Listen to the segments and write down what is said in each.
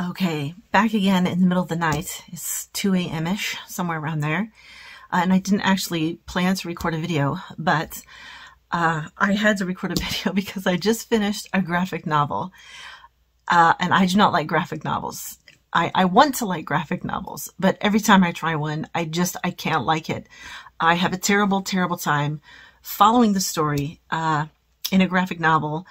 Okay, back again in the middle of the night. It's 2 a.m.-ish, somewhere around there. And I didn't actually plan to record a video, but I had to record a video because I just finished a graphic novel. And I do not like graphic novels. I want to like graphic novels, but every time I try one, I can't like it. I have a terrible, terrible time following the story in a graphic novel,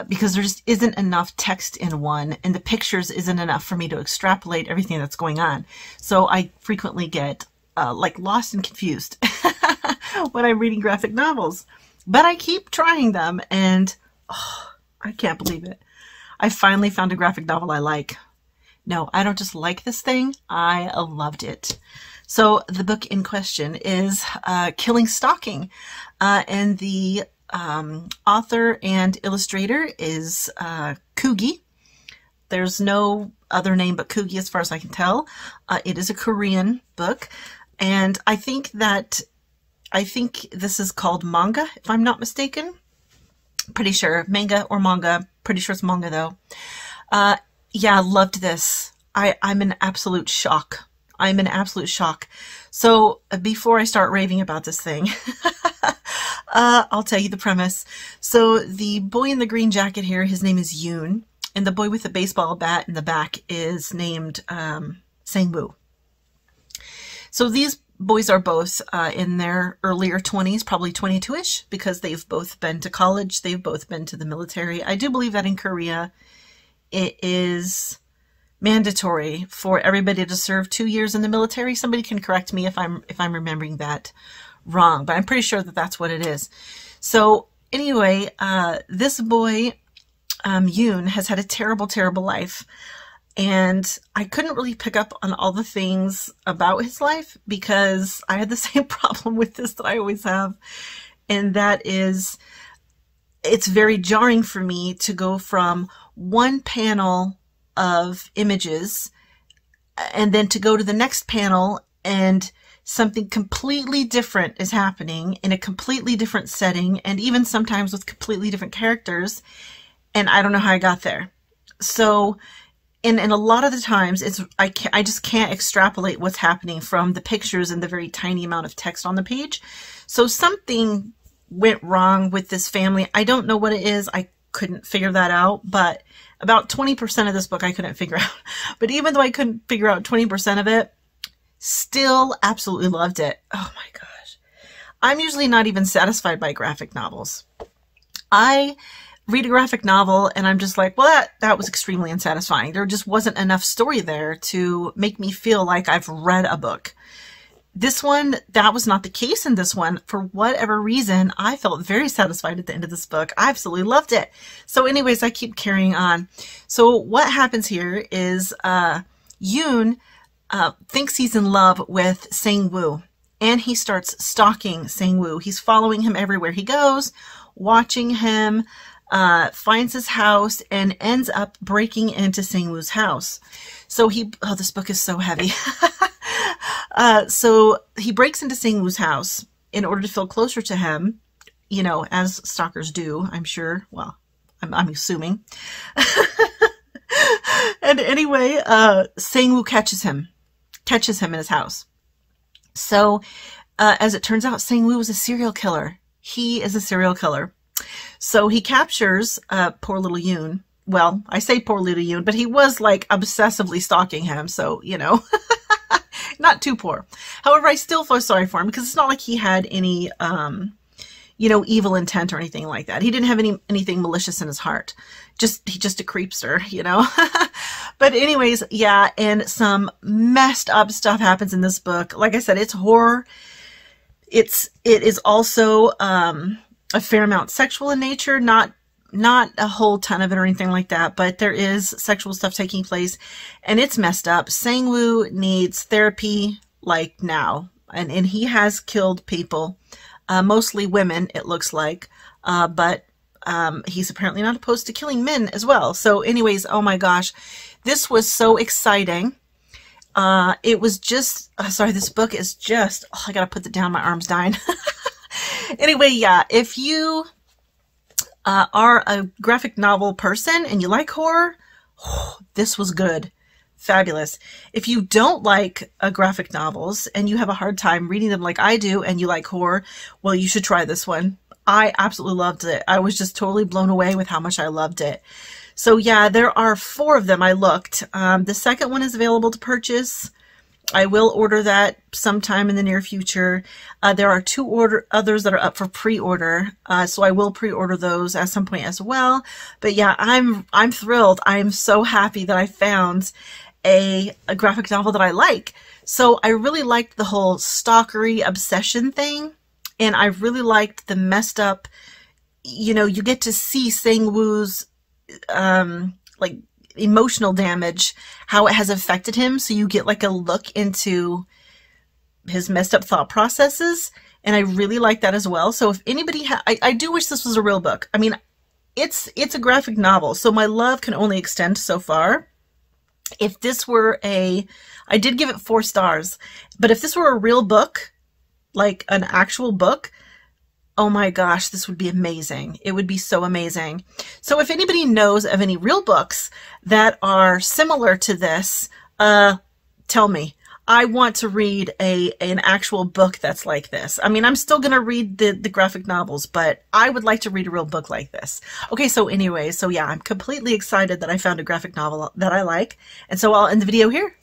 because there just isn't enough text in one, and the pictures isn't enough for me to extrapolate everything that's going on. So I frequently get like lost and confused when I'm reading graphic novels. But I keep trying them, and I can't believe it. I finally found a graphic novel I like. No, I don't just like this thing, I loved it. So the book in question is Stalking, and the author and illustrator is Kugi. There's no other name but Kugi as far as I can tell. It is a Korean book, and I think this is called manga, if I'm not mistaken. Pretty sure manga or manga. Pretty sure it's manga though. Yeah, loved this. I'm in absolute shock. I'm in absolute shock. So before I start raving about this thing, I'll tell you the premise. So the boy in the green jacket here, his name is Yoon, and the boy with the baseball bat in the back is named Sang-woo. So these boys are both in their earlier 20s, probably 22-ish, because they've both been to college. They've both been to the military. I do believe that in Korea, it is mandatory for everybody to serve 2 years in the military. Somebody can correct me if I'm remembering that wrong, but I'm pretty sure that that's what it is. So anyway, this boy, Yoon, has had a terrible, terrible life. And I couldn't really pick up on all the things about his life because I had the same problem with this that I always have. And that is, it's very jarring for me to go from one panel of images and then to go to the next panel and something completely different is happening in a completely different setting, and even sometimes with completely different characters, and I don't know how I got there. So and a lot of the times I just can't extrapolate what's happening from the pictures and the very tiny amount of text on the page. So something went wrong with this family. I don't know what it is. I couldn't figure that out, but about 20% of this book I couldn't figure out. But even though I couldn't figure out 20% of it, still absolutely loved it. Oh my gosh. I'm usually not even satisfied by graphic novels. I read a graphic novel and I'm just like, well, that was extremely unsatisfying. There just wasn't enough story there to make me feel like I've read a book. This one, that was not the case in this one. For whatever reason, I felt very satisfied at the end of this book. I absolutely loved it. So anyways, I keep carrying on. So what happens here is Yoon thinks he's in love with Sang-woo, and he starts stalking Sang-woo. He's following him everywhere he goes, watching him, finds his house, and ends up breaking into Sang-woo's house. So this book is so heavy. So he breaks into Sang-woo's house in order to feel closer to him, you know, as stalkers do, I'm sure. Well, I'm assuming. And anyway, Sang-woo catches him in his house. So, as it turns out, Sang-woo was a serial killer. He is a serial killer. So he captures poor little Yoon. Well, I say poor little Yoon, but he was like obsessively stalking him. So, you know, not too poor. However, I still feel sorry for him because it's not like he had any, you know, evil intent or anything like that. He didn't have anything malicious in his heart. He's just a creepster, you know. But anyways, yeah, and some messed up stuff happens in this book. Like I said, it's horror. It is also a fair amount sexual in nature, not a whole ton of it or anything like that, but there is sexual stuff taking place, and it's messed up. Sang-woo needs therapy like now, and he has killed people, mostly women, it looks like, but he's apparently not opposed to killing men as well. So anyways, oh my gosh, this was so exciting. It was just, sorry, this book is just, I gotta put it down, my arm's dying. Anyway, yeah, if you are a graphic novel person and you like horror, This was good. Fabulous. If you don't like graphic novels and you have a hard time reading them like I do and you like horror, well, you should try this one. I absolutely loved it. I was just totally blown away with how much I loved it. So yeah, there are 4 of them I looked. The second one is available to purchase. I will order that sometime in the near future. There are 2 others that are up for pre-order, so I will pre-order those at some point as well. But yeah, I'm thrilled. I am so happy that I found a graphic novel that I like. So I really liked the whole stalkery obsession thing, and I really liked the messed up, you know, you get to see Sang-woo's like emotional damage, how it has affected him. So you get like a look into his messed up thought processes. And I really like that as well. So if anybody, I do wish this was a real book. I mean, it's a graphic novel, so my love can only extend so far. If this were I did give it 4 stars, but if this were a real book, like an actual book, oh my gosh, this would be amazing. It would be so amazing. So if anybody knows of any real books that are similar to this, tell me. I want to read an actual book that's like this. I mean, I'm still going to read the graphic novels, but I would like to read a real book like this. Okay, so anyway, so yeah, I'm completely excited that I found a graphic novel that I like. And so I'll end the video here.